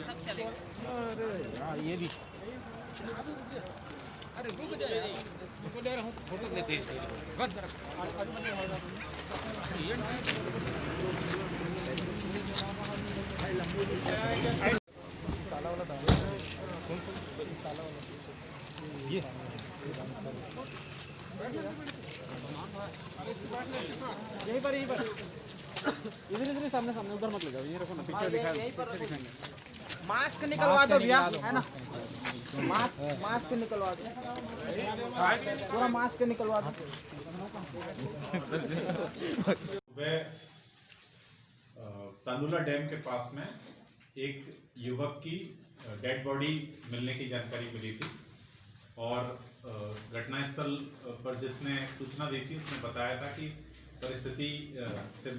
सब चलेगा। अरे यार ये भी अरे रुक जा यार, रुको ले रहा हूँ फोटो लेते हैं इसकी। बस ये यहीं पर इधर इधर सामने सामने उधर मत ले जाओ, ये रखो ना, पिक्चर दिखाएंगे। मास्क निकलवा दो भैया, है ना? मास्क निकलवा दो, पूरा मास्क निकलवा दो। सुबह तांदुला डैम के पास में एक युवक की डेड बॉडी मिलने की जानकारी मिली थी और घटनास्थल पर जिसने सूचना दी थी उसने बताया था कि परिस्थिति से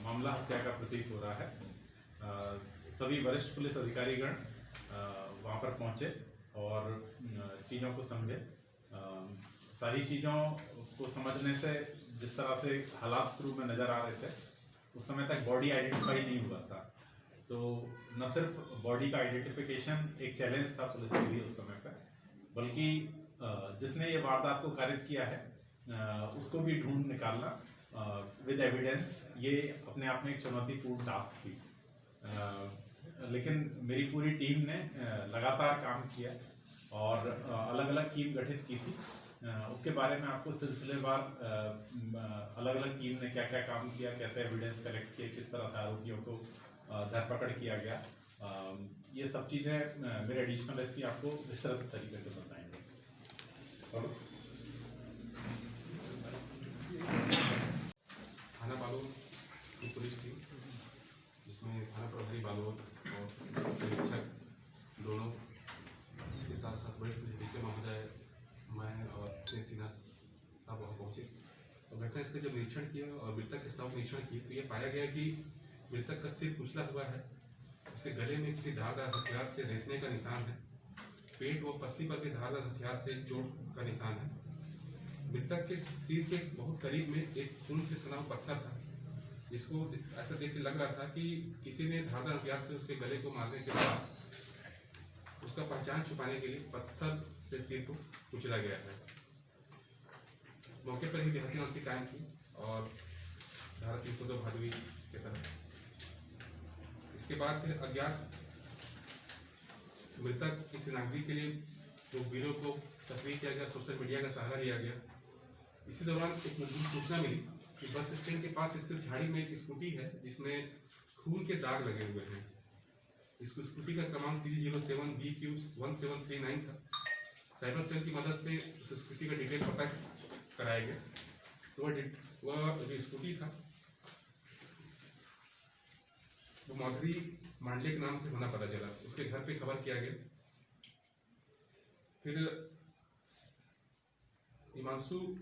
मामला हत्या का प्रतीत हो रहा है। सभी वरिष्ठ पुलिस अधिकारीगण वहाँ पर पहुँचे और चीज़ों को समझे। सारी चीज़ों को समझने से जिस तरह से हालात शुरू में नज़र आ रहे थे उस समय तक बॉडी आइडेंटिफाई नहीं हुआ था, तो न सिर्फ बॉडी का आइडेंटिफिकेशन एक चैलेंज था पुलिस के लिए उस समय पर, बल्कि जिसने ये वारदात को कारित किया है उसको भी ढूंढ निकालना विद एविडेंस, ये अपने आप में एक चुनौतीपूर्ण टास्क थी। लेकिन मेरी पूरी टीम ने लगातार काम किया और अलग अलग टीम गठित की थी। उसके बारे में आपको सिलसिलेवार अलग अलग टीम ने क्या क्या काम किया, कैसे एविडेंस कलेक्ट किए, किस तरह से आरोपियों को धरपकड़ किया गया, ये सब चीज़ें मेरे एडिशनल एसपी आपको विस्तृत तरीके से बताएंगे। थाना बालोद की पुलिस टीम, जिसमें थाना प्रभारी बालोद और निरीक्षक दोनों, इसके साथ साथ वरिष्ठ पुलिस अधीक्षक महोदय, मैं और के सिन्हा साहब वहाँ पहुँचे और घटना इसका जब निरीक्षण किया और मृतक के शव निरीक्षण किए तो ये पाया गया कि मृतक का सिर कुचला हुआ है, उसके गले में किसी धारदार हथियार से रेतने का निशान है, पेट व पसली पर भी धारदार हथियार से चोट का निशान है। मृतक के सिर के बहुत करीब में एक खून से सना हुआ पत्थर था, जिसको ऐसा देख के लग रहा था कि किसी ने धारदार हथियार से उसके गले को मारने के बाद उसका पहचान छुपाने के लिए पत्थर से सिर को कुचला गया है। मौके पर ही देहाती वारसी कायम की और धारा 302 भादवी के तहत इसके बाद फिर अज्ञात मृतक की शिनाख्ती के लिए तो वीरों को सक्रिय किया गया, सोशल मीडिया का सहारा लिया गया। इसी दौरान एक मजबूत सूचना मिली कि बस स्टैंड के पास स्थित झाड़ी में एक स्कूटी है जिसमें खून के दाग लगे हुए हैं। इस स्कूटी का क्रमांक CG07BQ1739 था। साइबर सेल की मदद से उस स्कूटी का डिटेल पता कराया गया, तो वह जो स्कूटी था वो माधुरी मांडले के नाम से होना पता चला। उसके घर पे खबर किया गया। फिर हिमांशु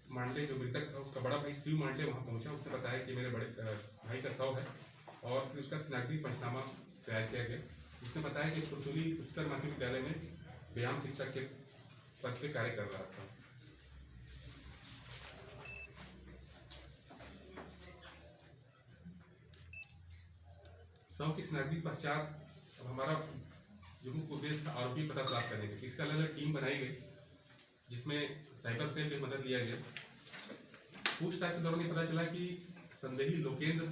मांडले जो मृतक था उसका बड़ा भाई शिव मांडले वहाँ पहुँचा। उसने बताया कि मेरे बड़े भाई का शव है और फिर उसका शिनाख्ती पंचनामा तैयार किया गया। उसने बताया कि पुरसुली उच्चतर माध्यमिक विद्यालय में व्यायाम शिक्षक के पद पे कार्य कर रहा था। शव की शिनाख्ती पश्चात अब हमारा जो मुख्य उद्देश्य था आरोपी पता प्राप्त करने का, इसका अलग अलग टीम बनाई गई जिसमें साइबर सेल की मदद लिया गया। पूछताछ के दौरान ये पता चला कि संदेही लोकेंद्र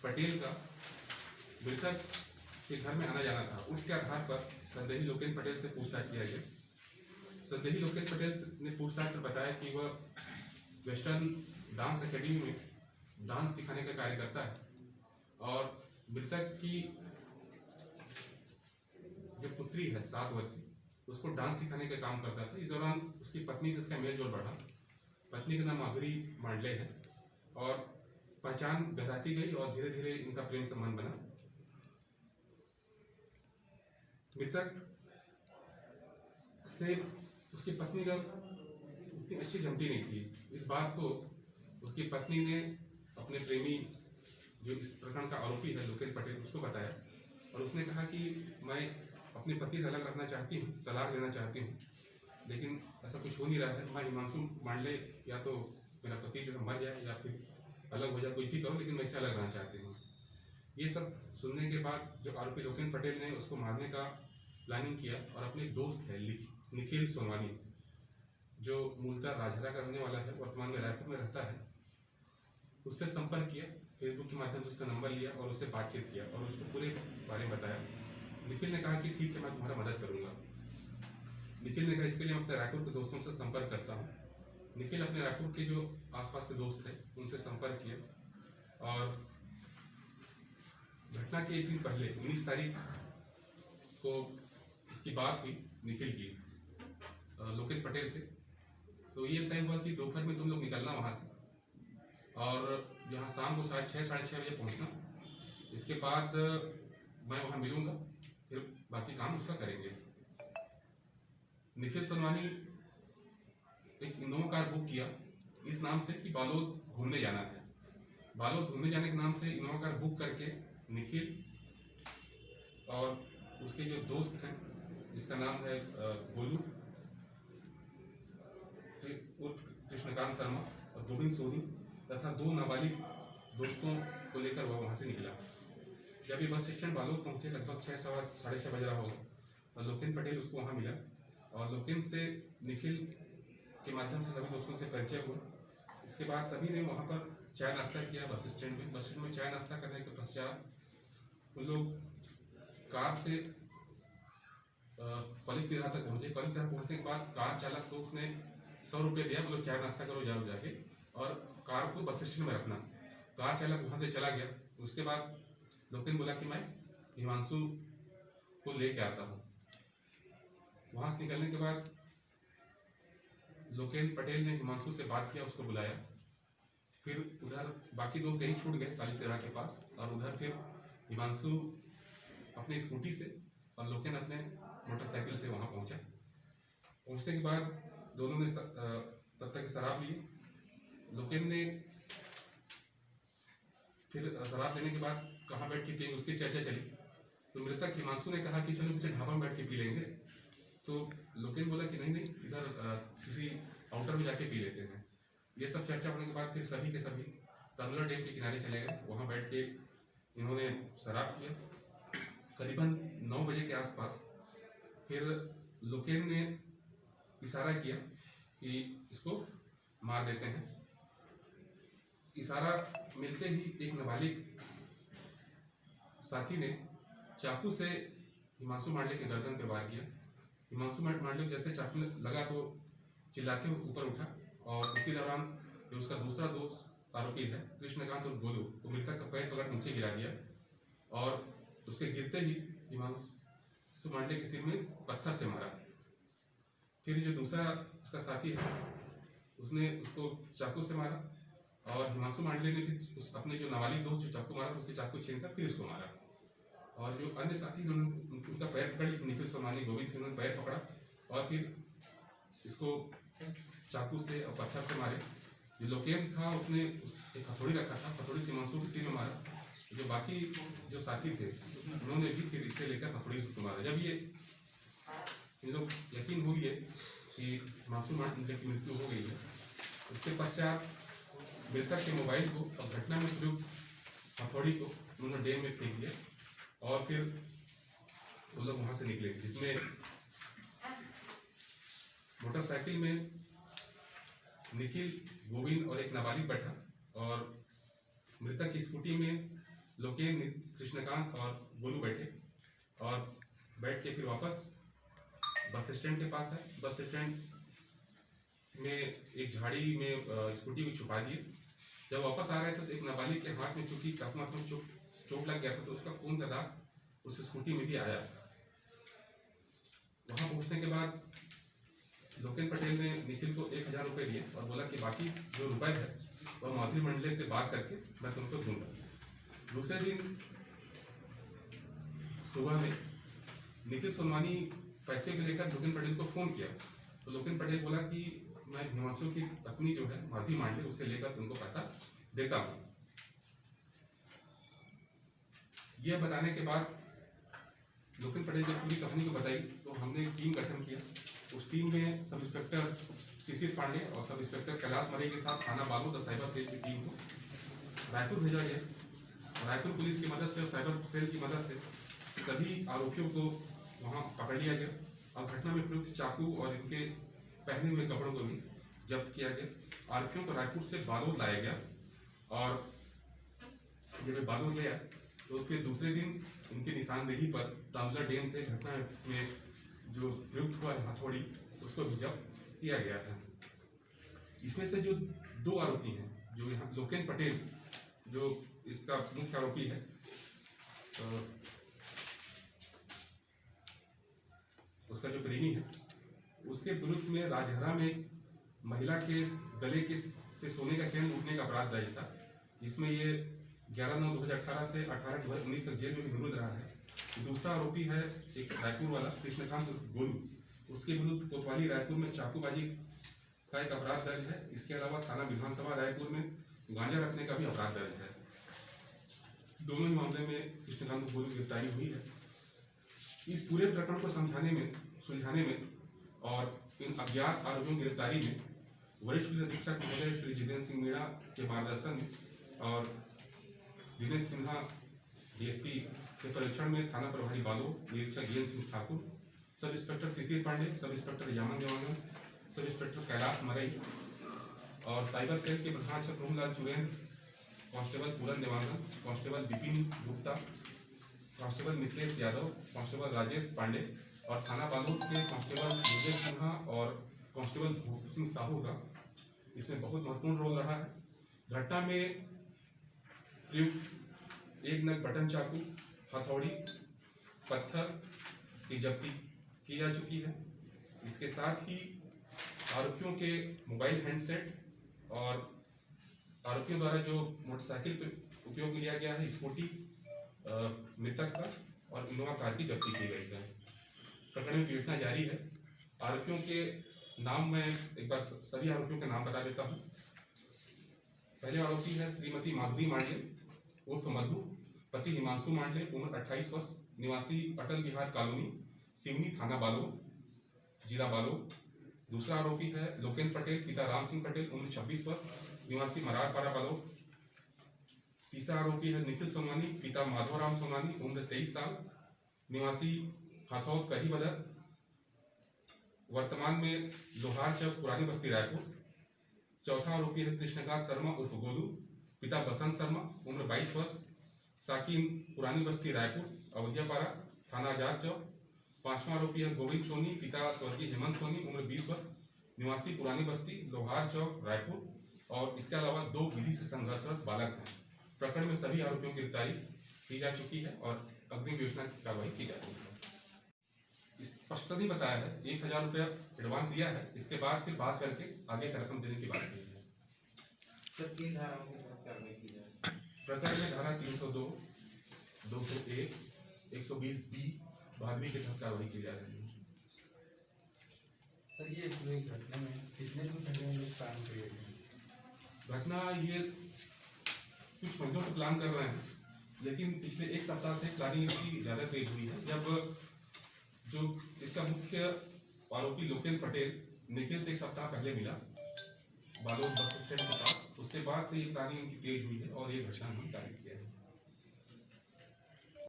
पटेल का मृतक के घर में आना जाना था। उसके आधार पर संदेही लोकेंद्र पटेल से पूछताछ किया गया। संदेही लोकेंद्र पटेल ने पूछताछ में बताया कि वह वेस्टर्न डांस एकेडमी में डांस सिखाने का कार्य करता है और मृतक की जो पुत्री है 7 वर्षीय, उसको डांस सिखाने का काम करता था। इस दौरान उसकी पत्नी से इसका मेल जोल बढ़ा। पत्नी का नाम माधुरी मांडले है और पहचान गहराती गई और धीरे धीरे इनका प्रेम संबंध बना। मृतक से उसकी पत्नी का उतनी अच्छी जमती नहीं थी। इस बात को उसकी पत्नी ने अपने प्रेमी जो इस प्रकरण का आरोपी है लोकेंद्र पटेल उसको बताया और उसने कहा कि मैं अपने पति से अलग रखना चाहती हूँ, तलाक लेना चाहती हूँ, लेकिन ऐसा कुछ हो नहीं रहा है। मैं हिमांशु मांडले या तो मेरा पति जो है मर जाए या फिर अलग हो जाए, कुछ भी करो, लेकिन मैं इससे अलग रहना चाहती हूँ। ये सब सुनने के बाद जो आरोपी लोकेन पटेल ने उसको मारने का प्लानिंग किया और अपने दोस्त है निखिल सोनवानी, जो मूलतः राजहरा का रहने वाला है, वर्तमान में रायपुर में रहता है, उससे संपर्क किया। फेसबुक के माध्यम से उसका नंबर लिया और उससे बातचीत किया और उसको पूरे बारे में बताया। निखिल ने कहा कि ठीक है, मैं तुम्हारा मदद करूंगा। निखिल ने कहा इसके लिए मैं अपने रायपुर के दोस्तों से संपर्क करता हूँ। निखिल अपने रायपुर के जो आसपास के दोस्त थे उनसे संपर्क किया और घटना के एक दिन पहले 19 तारीख को इसकी बात हुई निखिल की लोकेन पटेल से। तो ये तय हुआ कि दोपहर में तुम लोग निकलना वहाँ से और यहाँ शाम को 6:30 साढ़े 6 बजे पहुँचना। इसके बाद मैं वहाँ मिलूंगा, फिर बाकी काम उसका करेंगे। निखिल सोनवानी एक इनोवा कार बुक किया इस नाम से कि बालोद घूमने जाना है। बालोद घूमने जाने के नाम से इनोवा कार बुक करके निखिल और उसके जो दोस्त हैं, जिसका नाम है गोलू उर्फ कृष्णकांत शर्मा और गोविंद सोनी तथा 2 नाबालिग दोस्तों को लेकर वह वहाँ से निकला। जब ये बस स्टैंड बालोद पहुँचे लगभग 6 साढ़े 6 बज रहा होगा और लोकेन पटेल उसको वहाँ मिला और लोकेन से निखिल के माध्यम से सभी दोस्तों से परिचय हुआ। इसके बाद सभी ने वहाँ पर चाय नाश्ता किया बस स्टैंड में। बस स्टैंड में चाय नाश्ता करने के पश्चात उन लोग कार से कॉलेज तिराहा तक पहुँचे। कॉलेज तिराहा पहुँचने के बाद कार चालक को उसने 100 रुपये दिया, बोलो चाय नाश्ता करो जाओ जाके, और कार को बस स्टैंड में रखना। कार चालक वहाँ से चला गया। उसके बाद लोकेन बोला कि मैं हिमांशु को लेके आता हूँ। वहाँ से निकलने के बाद लोकेन पटेल ने हिमांशु से बात किया, उसको बुलाया। फिर उधर बाकी दोस्त यहीं छूट गए कॉलेज तिराहा के पास और उधर फिर हिमांशु अपनी स्कूटी से और लोकेन अपने मोटरसाइकिल से वहाँ पहुँचा। पहुँचने के बाद दोनों ने तब तक शराब ली। लोकेन ने फिर शराब लेने के बाद कहाँ बैठ के पिएंगे उसकी चर्चा चली। तो मृतक हिमांशु ने कहा कि चलो पीछे ढाबा में बैठ के पी लेंगे। तो लोकेन बोला कि नहीं इधर किसी आउटर में जाके पी लेते हैं। ये सब चर्चा होने के बाद फिर सभी के सभी तंगला डैम के किनारे चले गए। वहाँ बैठ के इन्होंने शराब किया। करीबन 9 बजे के आसपास फिर लोकेन ने इशारा किया कि इसको मार देते हैं। इशारा मिलते ही एक नाबालिग साथी ने चाकू से हिमांशु मांडले के गर्दन पे वार किया। हिमांशु मांडले को जैसे चाकू लगा तो चिल्लाते हुए ऊपर उठा और उसी दौरान जो उसका दूसरा दोस्त आरोपी है कृष्णकांत और गोलू को मृतक का पैर पकड़ नीचे गिरा दिया और उसके गिरते ही हिमांशु मांडले के सिर में पत्थर से मारा। फिर जो दूसरा उसका साथी है उसने उसको चाकू से मारा और हिमांशु मांडले ने फिर अपने जो नाबालिग दोस्त जो चाकू मारा उससे चाकू छीनकर फिर उसको मारा। और जो अन्य साथी उनका पैर पकड़ निखिल सोनवानी गोविंद सिंह ने पैर पकड़ा और फिर इसको चाकू से और पत्थर से मारे। जो लोकेन था उसने एक हथौड़ी रखा था, हथौड़ी से हिमांशु के सिर में मारा। जो बाकी जो साथी थे उन्होंने भी फिर इसे लेकर हथौड़ी से मारा। जब ये इन लोग यकीन हुई है कि हिमांशु मांडले की मृत्यु हो गई है, उसके पश्चात मृतक के मोबाइल को और घटना में प्रयुक्त हथौड़ी को उन्होंने डैम में फेंक दिया और फिर वो लोग वहाँ से निकले, जिसमें मोटरसाइकिल में निखिल, गोविंद और एक नाबालिग बैठा और मृतक की स्कूटी में लोकेन, कृष्णकांत और गोलू बैठे और बैठ के फिर वापस बस स्टैंड के पास है। बस स्टैंड में एक झाड़ी में स्कूटी को छुपा दिए। जब वापस आ रहे थे तो एक नाबालिग के हाथ में चूंकि चकमा से चोट लग गया था तो उसका खून का दाग उस स्कूटी में भी आया। वहां पहुंचने के बाद लोकेन पटेल ने निखिल को 1000 रुपये दिए और बोला कि बाकी जो रुपए है वह माधुरी मंडले से बात करके मैं तुमको दूंगा। दूसरे दिन सुबह में निखिल सोनवानी पैसे को लेकर लोकेन पटेल को फोन किया तो लोकेन पटेल बोला कि मैं हिमांशु की पत्नी जो है माधुरी मांडले उसे लेकर तुमको पैसा देता हूँ। यह बताने के बाद लोकेन पटेल जब पूरी कहानी को बताई तो हमने एक टीम गठन किया। उस टीम में सब इंस्पेक्टर शिशिर पांडे और सब इंस्पेक्टर कैलाश मरे के साथ थाना बालोद और साइबर सेल की टीम को रायपुर भेजा गया रायपुर पुलिस की मदद से और साइबर सेल की मदद से सभी आरोपियों को वहां पकड़ लिया गया और घटना में प्रयुक्त चाकू और इनके पहने हुए कपड़ों को भी जब्त किया गया। आरोपियों को रायपुर से बालोद लाया गया और जब बालोद गया तो फिर दूसरे दिन इनकी निशानदेही पर तांबला डैम से घटना में जो प्रयुक्त हुआ हथौड़ी उसको भी जब्त किया गया था। इसमें से जो दो आरोपी हैं, जो यहाँ लोकेन पटेल जो इसका मुख्य आरोपी है, उसका जो प्रेमी है, उसके विरुद्ध में राजहरा में महिला के गले के से सोने का चैन लूटने का अपराध दर्ज था। इसमें ये 11/9/2018 से 18/2019 तक जेल में भी विरुद्ध रहा है। दूसरा आरोपी है एक रायपुर वाला कृष्णकांत गोलू, उसके विरुद्ध कोतवाली रायपुर में चाकूबाजी का एक अपराध दर्ज है। इसके अलावा थाना विधानसभा रायपुर में गांजा रखने का भी अपराध दर्ज है। दोनों ही मामले में कृष्णकांत गोलू की गिरफ्तारी हुई है। इस पूरे प्रकरण को सुलझाने में और इन अज्ञात आरोपियों की गिरफ्तारी में वरिष्ठ पुलिस अधीक्षक महोदय श्री जितेंद्र सिंह मीणा के मार्गदर्शन में और दिनेश सिन्हा डीएसपी के परीक्षण में थाना प्रभारी बालोद, निरीक्षक ज्ञान सिंह ठाकुर, सब इंस्पेक्टर शिशिर Pandey, sub inspector यामन Dewangan, sub inspector Kailash मरई और साइबर सेल के प्रधान Shatrughan Churendra, constable Puran Dewangan, constable Vipin Gupta, constable Mithilesh Yadav, constable Rajesh Pandey और थाना बालोद के कांस्टेबल योगेश सिन्हा और कांस्टेबल भूप सिंह साहू का इसमें बहुत महत्वपूर्ण रोल रहा है। घटना में प्रयुक्त 1 नग बटन चाकू, हथौड़ी, पत्थर की जब्ती की जा चुकी है। इसके साथ ही आरोपियों के मोबाइल हैंडसेट और आरोपियों द्वारा जो मोटरसाइकिल पे उपयोग में लिया गया है, स्कूटी मृतक का और इनोवा कार की जब्ती की गई है। प्रकरण में विवेचना जारी है। आरोपियों के नाम मैं एक बार सभी आरोपियों के नाम बता देता हूँ। पहले आरोपी है श्रीमती माधुरी मांडले उर्फ मधु, पति हिमांशु मांडले, उम्र 28 वर्ष, निवासी अटल बिहार कॉलोनी, सिवनी, थाना बालोद, जिला बालोद। दूसरा आरोपी है लोकेन पटेल, पिता राम सिंह पटेल, उम्र 26 वर्ष, निवासी मरारपाड़ा बालोद। तीसरा आरोपी है निखिल सोनवानी, पिता माधवराम सोनवानी, उम्र 23 साल, निवासी हाथौद कही बदर, वर्तमान में लोहार चौक, पुरानी बस्ती, रायपुर। चौथा आरोपी है कृष्णकांत शर्मा उर्फ गोलू, पिता बसंत शर्मा, उम्र 22 वर्ष, साकिन, पुरानी बस्ती, रायपुर, अवधियापाड़ा, थाना आजाद चौक। पांचवा आरोपी है गोविंद सोनी, पिता स्वर्गीय हेमंत सोनी, उम्र 20 वर्ष, निवासी पुरानी बस्ती, लोहार चौक, रायपुर। और इसके अलावा 2 विधि से संघर्षरत बालक हैं। प्रकरण में सभी आरोपियों की गिरफ्तारी की जा चुकी है और अग्रिम योजना की कार्रवाई की जा रही है। स्पष्ट नहीं बताया है, 1000 रुपया एडवांस दिया है, इसके बाद फिर बात करके आगे का रकम देने की बात की है। सर 3 धाराओं के तहत कार्रवाई की जाए। प्रकरण में धारा 302, 201, 120B भादवी के तहत कार्रवाई की जा रही है। सर ये पूरी घटना में कितने दिन पहले लोग काम किए थे? घटना ये कुछ महीनों से प्लान कर रहे हैं, लेकिन पिछले 1 सप्ताह से प्लानिंग की ज़्यादा तेज हुई है। जब जो इसका मुख्य आरोपी लोकेन पटेल निखिल से 1 सप्ताह पहले मिला बालोद बस स्टैंड के पास, उसके बाद से ये प्लानिंग तेज हुई है और ये घटना हम कार्य किया है।